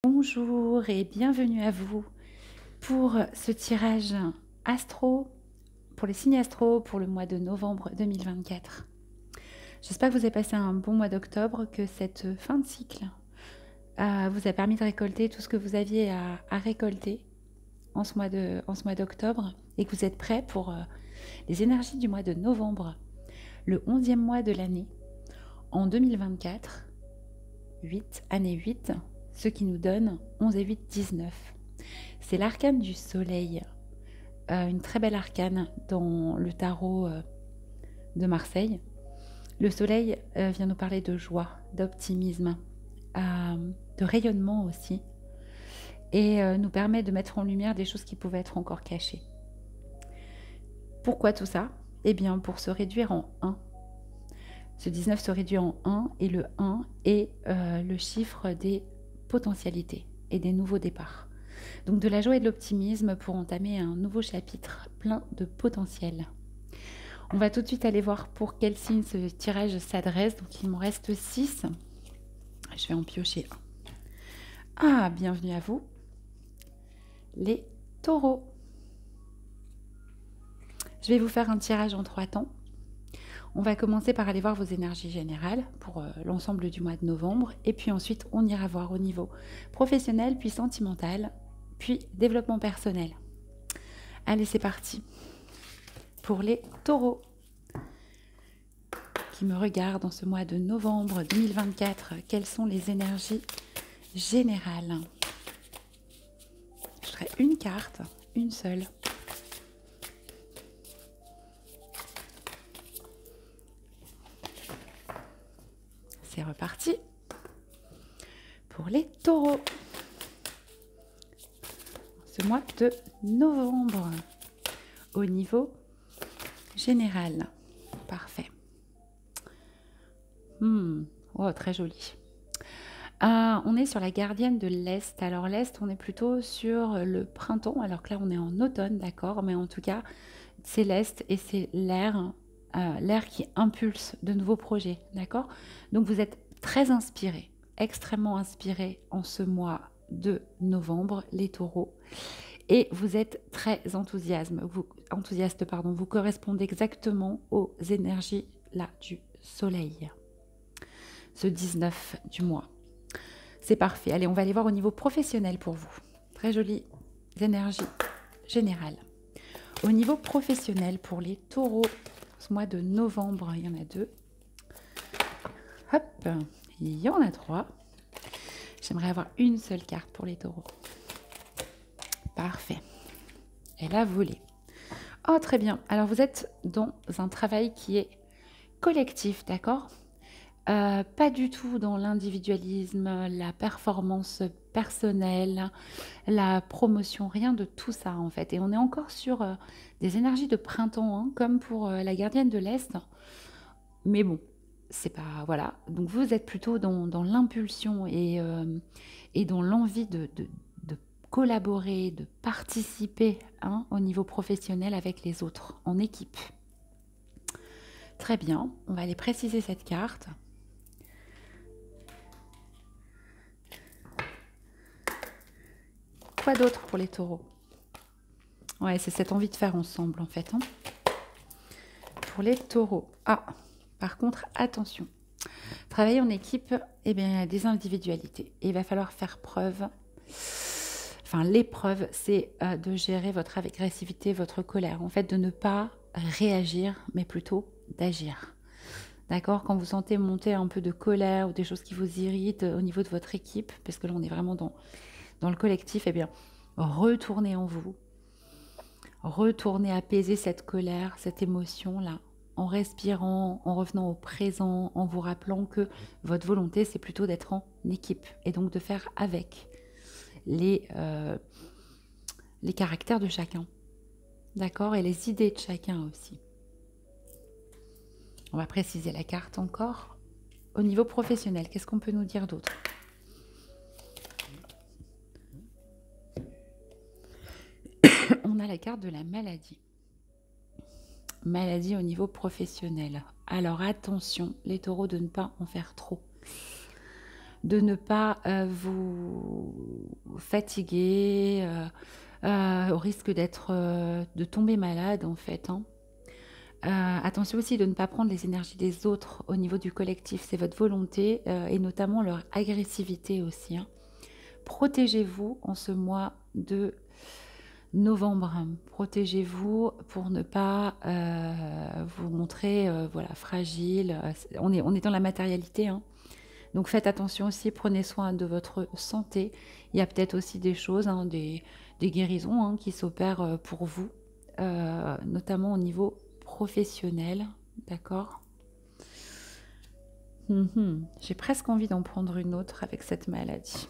Bonjour et bienvenue à vous pour ce tirage astro, pour les signes astro pour le mois de novembre 2024. J'espère que vous avez passé un bon mois d'octobre, que cette fin de cycle vous a permis de récolter tout ce que vous aviez à récolter en ce mois d'octobre et que vous êtes prêts pour les énergies du mois de novembre, le 11e mois de l'année, en 2024, année 8, ce qui nous donne 11 et 8, 19. C'est l'arcane du soleil, une très belle arcane dans le tarot de Marseille. Le soleil vient nous parler de joie, d'optimisme, de rayonnement aussi, et nous permet de mettre en lumière des choses qui pouvaient être encore cachées. Pourquoi tout ça? Eh bien, pour se réduire en 1. Ce 19 se réduit en 1, et le 1 est le chiffre des potentialités et des nouveaux départs. Donc de la joie et de l'optimisme pour entamer un nouveau chapitre plein de potentiel. On va tout de suite aller voir pour quel signe ce tirage s'adresse. Donc il m'en reste 6. Je vais en piocher un. Ah, bienvenue à vous, les taureaux. Je vais vous faire un tirage en 3 temps. On va commencer par aller voir vos énergies générales pour l'ensemble du mois de novembre. Et puis ensuite, on ira voir au niveau professionnel, puis sentimental, puis développement personnel. Allez, c'est parti. Pour les taureaux qui me regardent en ce mois de novembre 2024, quelles sont les énergies générales? Je ferai une carte, une seule. C'est reparti pour les taureaux. Ce mois de novembre, au niveau général. Parfait. Oh, très joli. On est sur la gardienne de l'Est. Alors l'Est, on est plutôt sur le printemps, alors que là on est en automne, d'accord, mais en tout cas c'est l'Est et c'est l'air qui impulse de nouveaux projets, d'accord. Donc vous êtes très inspirés, extrêmement inspirés en ce mois de novembre, les taureaux, et vous êtes très enthousiastes, vous correspondez exactement aux énergies là du soleil, ce 19 du mois. C'est parfait. Allez, on va aller voir au niveau professionnel pour vous. Très jolies énergies générales. Au niveau professionnel pour les taureaux, ce mois de novembre, il y en a 2. Hop, il y en a 3. J'aimerais avoir une seule carte pour les taureaux. Parfait. Elle a volé. Oh, très bien. Alors, vous êtes dans un travail qui est collectif, d'accord ? Pas du tout dans l'individualisme, la performance personnelle, la promotion, rien de tout ça en fait. Et on est encore sur des énergies de printemps, hein, comme pour la gardienne de l'Est. Mais bon, c'est pas... Voilà. Donc vous êtes plutôt dans l'impulsion et dans l'envie de collaborer, de participer, hein, au niveau professionnel avec les autres, en équipe. Très bien, on va aller préciser cette carte. Quoi d'autre pour les taureaux? Ouais, c'est cette envie de faire ensemble en fait, hein. Pour les taureaux. Ah, par contre, attention. Travailler en équipe, eh bien, il y a des individualités. Et il va falloir faire preuve. Enfin, l'épreuve, c'est de gérer votre agressivité, votre colère. En fait, de ne pas réagir, mais plutôt d'agir. D'accord? Quand vous sentez monter un peu de colère ou des choses qui vous irritent au niveau de votre équipe, parce que là, on est vraiment dans le collectif, eh bien, retournez en vous. Retournez apaiser cette colère, cette émotion-là, en respirant, en revenant au présent, en vous rappelant que votre volonté, c'est plutôt d'être en équipe et donc de faire avec les caractères de chacun, d'accord, et les idées de chacun aussi. On va préciser la carte encore. Au niveau professionnel, qu'est-ce qu'on peut nous dire d'autre? On a la carte de la maladie. Maladie au niveau professionnel. Alors attention, les taureaux, de ne pas en faire trop. de ne pas vous fatiguer, au risque d'être, de tomber malade en fait, hein. Attention aussi de ne pas prendre les énergies des autres au niveau du collectif, c'est votre volonté, et notamment leur agressivité aussi, hein. Protégez-vous en ce mois de novembre. Protégez-vous pour ne pas, vous montrer, voilà, fragile, on est dans la matérialité, hein. Donc faites attention aussi, prenez soin de votre santé. Il y a peut-être aussi des choses, hein, des guérisons, hein, qui s'opèrent, pour vous, notamment au niveau professionnel, d'accord? J'ai presque envie d'en prendre une autre avec cette maladie,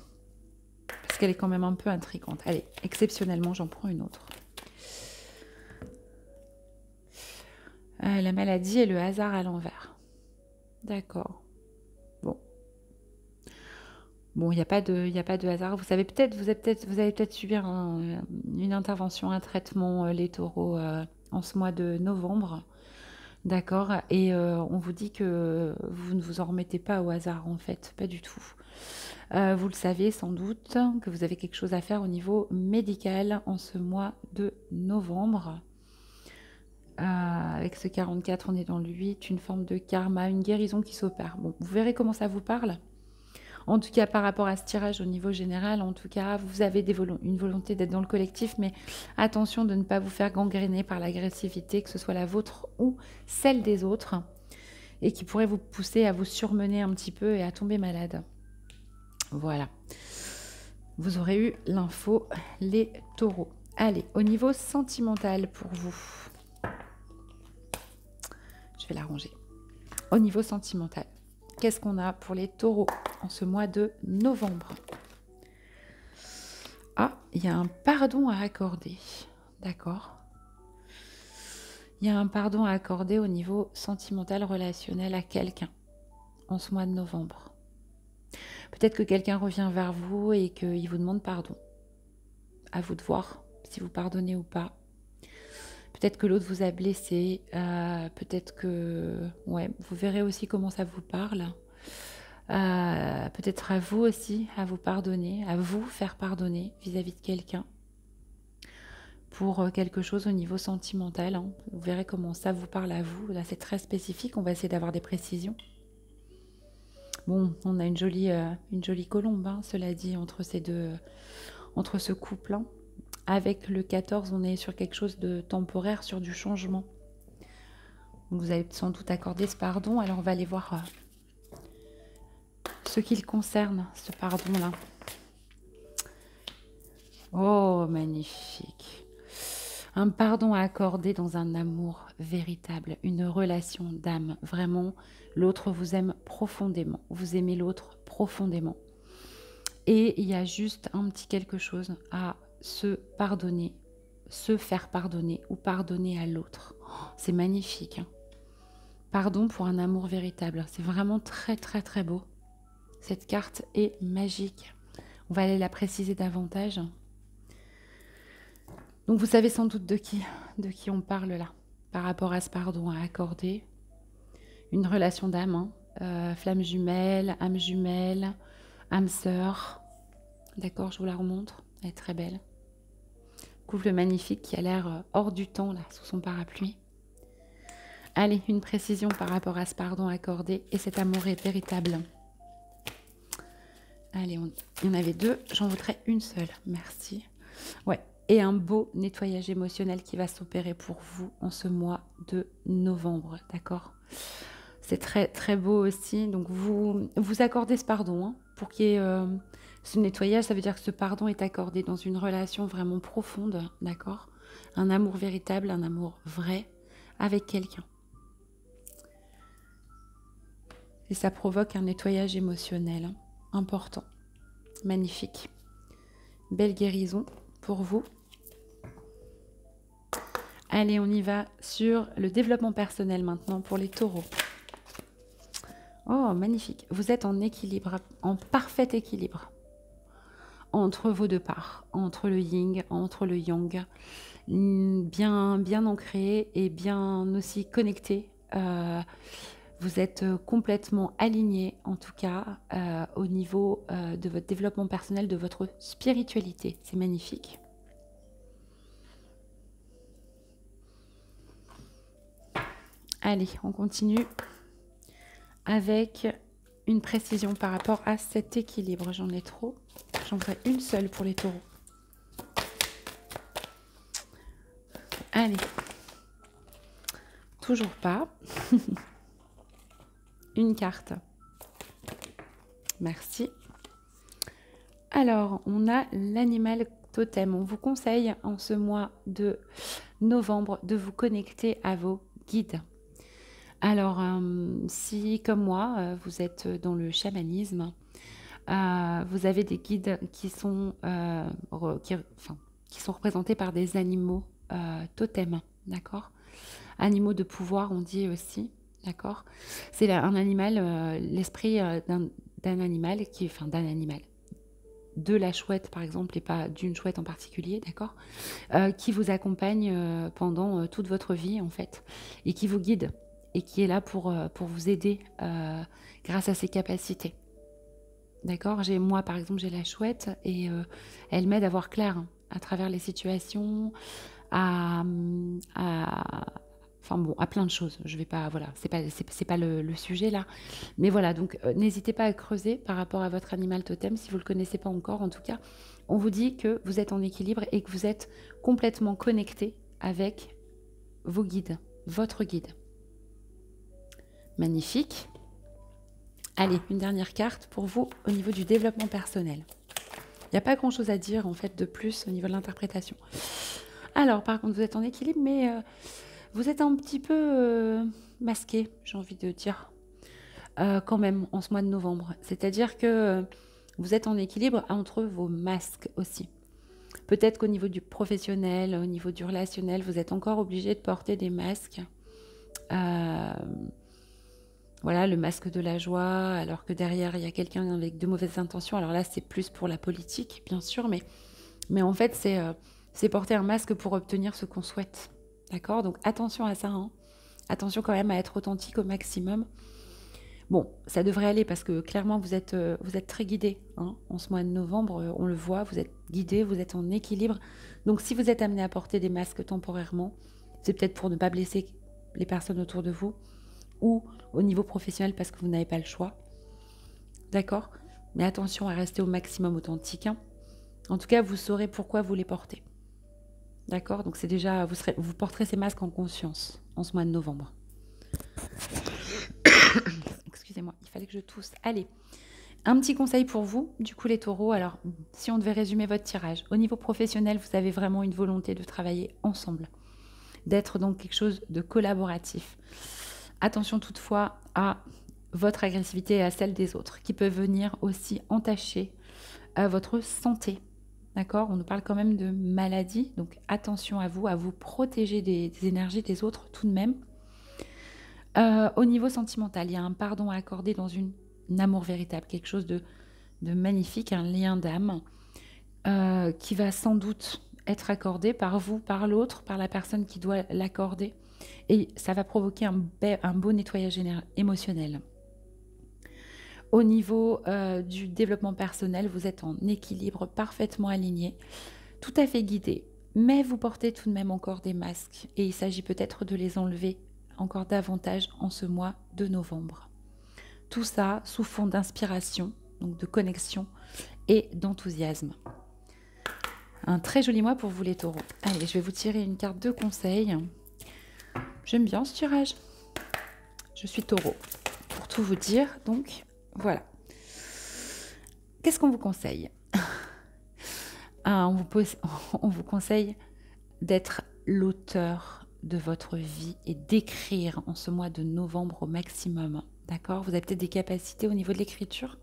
parce qu'elle est quand même un peu intrigante. Allez, exceptionnellement, j'en prends une autre. La maladie et le hasard à l'envers. D'accord. Bon, il n'y a pas de hasard. Vous savez peut-être, vous allez peut-être subir une intervention, un traitement, les taureaux, en ce mois de novembre. D'accord? Et on vous dit que vous ne vous en remettez pas au hasard, en fait, pas du tout. Vous le savez sans doute que vous avez quelque chose à faire au niveau médical en ce mois de novembre. Avec ce 44, on est dans le 8, une forme de karma, une guérison qui s'opère. Bon, vous verrez comment ça vous parle. En tout cas, par rapport à ce tirage au niveau général, en tout cas, vous avez une volonté d'être dans le collectif, mais attention de ne pas vous faire gangréner par l'agressivité, que ce soit la vôtre ou celle des autres, et qui pourrait vous pousser à vous surmener un petit peu et à tomber malade. Voilà. Vous aurez eu l'info, les taureaux. Allez, au niveau sentimental pour vous. Je vais la ranger. Au niveau sentimental. Qu'est-ce qu'on a pour les taureaux en ce mois de novembre? Ah, il y a un pardon à accorder. D'accord. Il y a un pardon à accorder au niveau sentimental, relationnel à quelqu'un en ce mois de novembre. Peut-être que quelqu'un revient vers vous et qu'il vous demande pardon. À vous de voir si vous pardonnez ou pas. Peut-être que l'autre vous a blessé. Peut-être que... Ouais, vous verrez aussi comment ça vous parle. Peut-être à vous aussi, à vous pardonner, à vous faire pardonner vis-à-vis de quelqu'un pour quelque chose au niveau sentimental, hein. Vous verrez comment ça vous parle à vous. Là, c'est très spécifique. On va essayer d'avoir des précisions. Bon, on a une jolie colombe, hein, cela dit, entre ce couple, hein. Avec le 14, on est sur quelque chose de temporaire, sur du changement. Donc vous allez sans doute accorder ce pardon. Alors on va aller voir ce qui le concerne, ce pardon-là. Oh, magnifique. Un pardon à accorder dans un amour véritable, une relation d'âme. Vraiment, l'autre vous aime profondément. Vous aimez l'autre profondément. Et il y a juste un petit quelque chose à se pardonner, se faire pardonner ou pardonner à l'autre. Oh, c'est magnifique, hein. Pardon pour un amour véritable. C'est vraiment très, très, très beau. Cette carte est magique. On va aller la préciser davantage. Donc vous savez sans doute de qui on parle là, par rapport à ce pardon à accorder. Une relation d'âme, hein. Flamme jumelle, âme sœur. D'accord, je vous la remontre. Elle est très belle. Couple magnifique qui a l'air hors du temps là, sous son parapluie. Allez, une précision par rapport à ce pardon accordé et cet amour est véritable. Allez, il y en avait deux, j'en voudrais une seule. Merci. Ouais. Et un beau nettoyage émotionnel qui va s'opérer pour vous en ce mois de novembre, d'accord? C'est très très beau aussi. Donc vous accordez ce pardon, hein, pour qu'il y ait ce nettoyage. Ça veut dire que ce pardon est accordé dans une relation vraiment profonde, d'accord? Un amour véritable, un amour vrai avec quelqu'un. Et ça provoque un nettoyage émotionnel, hein, important. Magnifique. Belle guérison pour vous. Allez, on y va sur le développement personnel maintenant pour les taureaux. Oh, magnifique. Vous êtes en équilibre, en parfait équilibre entre vos deux parts, entre le yin, entre le yang, bien ancré et bien aussi connecté. Vous êtes complètement aligné, en tout cas, au niveau de votre développement personnel, de votre spiritualité. C'est magnifique. Allez, on continue avec une précision par rapport à cet équilibre. J'en ai trop. J'en voudrais une seule pour les taureaux. Allez. Toujours pas. Une carte. Merci. Alors, on a l'animal totem. On vous conseille en ce mois de novembre de vous connecter à vos guides. Alors, si comme moi, vous êtes dans le chamanisme, vous avez des guides qui sont, qui sont représentés par des animaux totems, d'accord? Animaux de pouvoir, on dit aussi, d'accord? C'est un animal, l'esprit d'un animal, d'un animal, de la chouette par exemple, et pas d'une chouette en particulier, d'accord? Qui vous accompagne pendant toute votre vie en fait, et qui vous guide, et qui est là pour vous aider grâce à ses capacités. D'accord? Moi, par exemple, j'ai la chouette et elle m'aide à voir clair à travers les situations, enfin bon, à plein de choses. Je vais pas, voilà, c'est pas le sujet là. Mais voilà, donc n'hésitez pas à creuser par rapport à votre animal totem si vous ne le connaissez pas encore. En tout cas, on vous dit que vous êtes en équilibre et que vous êtes complètement connecté avec vos guides, votre guide. Magnifique. Allez, une dernière carte pour vous au niveau du développement personnel. Il n'y a pas grand-chose à dire en fait de plus au niveau de l'interprétation. Alors, par contre, vous êtes en équilibre, mais vous êtes un petit peu masqué, j'ai envie de dire, quand même, en ce mois de novembre. C'est-à-dire que vous êtes en équilibre entre vos masques aussi. Peut-être qu'au niveau du professionnel, au niveau du relationnel, vous êtes encore obligé de porter des masques. Voilà, le masque de la joie, alors que derrière, il y a quelqu'un avec de mauvaises intentions. Alors là, c'est plus pour la politique, bien sûr, mais en fait, c'est porter un masque pour obtenir ce qu'on souhaite. D'accord? Donc, attention à ça. Hein. Attention quand même à être authentique au maximum. Bon, ça devrait aller parce que clairement, vous êtes très guidé. Hein. En ce mois de novembre, on le voit, vous êtes guidé, vous êtes en équilibre. Donc, si vous êtes amené à porter des masques temporairement, c'est peut-être pour ne pas blesser les personnes autour de vous, ou au niveau professionnel parce que vous n'avez pas le choix. D'accord? Mais attention à rester au maximum authentique. Hein. En tout cas, vous saurez pourquoi vous les portez. D'accord? Donc c'est déjà, vous porterez ces masques en conscience en ce mois de novembre. Excusez-moi, il fallait que je tousse. Allez, un petit conseil pour vous, du coup les taureaux. Alors, si on devait résumer votre tirage, au niveau professionnel, vous avez vraiment une volonté de travailler ensemble, d'être donc quelque chose de collaboratif. Attention toutefois à votre agressivité et à celle des autres, qui peuvent venir aussi entacher votre santé. D'accord? On nous parle quand même de maladie, donc attention à vous protéger des énergies des autres tout de même. Au niveau sentimental, il y a un pardon à accorder dans un amour véritable, quelque chose de magnifique, un lien d'âme qui va sans doute être accordé par vous, par l'autre, par la personne qui doit l'accorder. Et ça va provoquer un beau nettoyage émotionnel. Au niveau du développement personnel, vous êtes en équilibre, parfaitement aligné, tout à fait guidé. Mais vous portez tout de même encore des masques. Et il s'agit peut-être de les enlever encore davantage en ce mois de novembre. Tout ça sous fond d'inspiration, donc de connexion et d'enthousiasme. Un très joli mois pour vous les taureaux. Allez, je vais vous tirer une carte de conseil. J'aime bien ce tirage. Je suis taureau, pour tout vous dire. Donc, voilà. Qu'est-ce qu'on vous conseille? On vous conseille d'être l'auteur de votre vie et d'écrire en ce mois de novembre au maximum. D'accord? Vous avez peut-être des capacités au niveau de l'écriture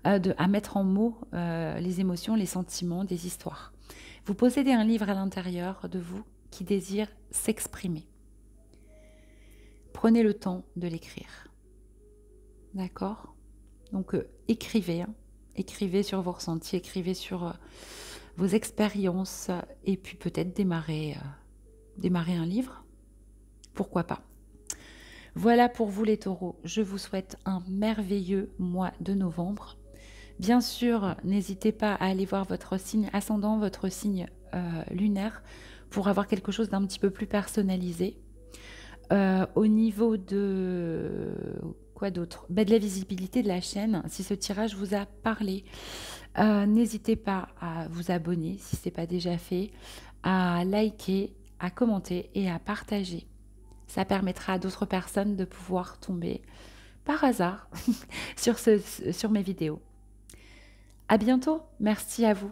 à mettre en mots les émotions, les sentiments, des histoires. Vous possédez un livre à l'intérieur de vous qui désire s'exprimer. Prenez le temps de l'écrire. D'accord? Donc, écrivez. Hein. Écrivez sur vos ressentis, écrivez sur vos expériences et puis peut-être démarrer un livre. Pourquoi pas? Voilà pour vous les taureaux. Je vous souhaite un merveilleux mois de novembre. Bien sûr, n'hésitez pas à aller voir votre signe ascendant, votre signe lunaire, pour avoir quelque chose d'un petit peu plus personnalisé. Au niveau de quoi d'autre? Bah, de la visibilité de la chaîne, si ce tirage vous a parlé, n'hésitez pas à vous abonner si ce n'est pas déjà fait, à liker, à commenter et à partager. Ça permettra à d'autres personnes de pouvoir tomber par hasard sur mes vidéos. À bientôt, merci à vous.